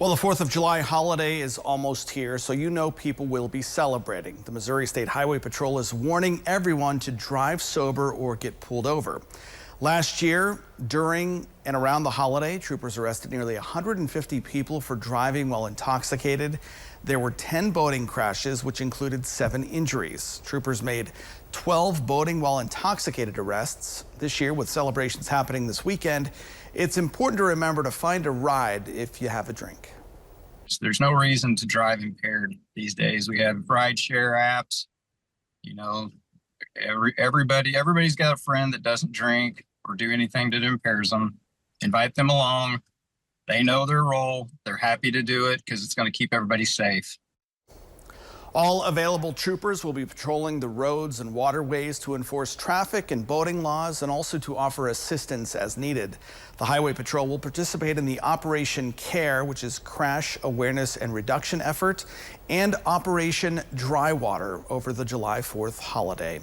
Well, the 4th of July holiday is almost here, so you know people will be celebrating. The Missouri State Highway Patrol is warning everyone to drive sober or get pulled over. Last year, during and around the holiday, troopers arrested nearly 150 people for driving while intoxicated. There were 10 boating crashes, which included 7 injuries. Troopers made 12 boating while intoxicated arrests. This year, with celebrations happening this weekend, it's important to remember to find a ride if you have a drink. There's no reason to drive impaired these days. We have ride share apps. You know, everybody's got a friend that doesn't drink or do anything that impairs them. Invite them along. They know their role. They're happy to do it because it's going to keep everybody safe. All available troopers will be patrolling the roads and waterways to enforce traffic and boating laws and also to offer assistance as needed. The Highway Patrol will participate in the Operation CARE, which is Crash Awareness and Reduction Effort, and Operation Dry Water over the July 4th holiday.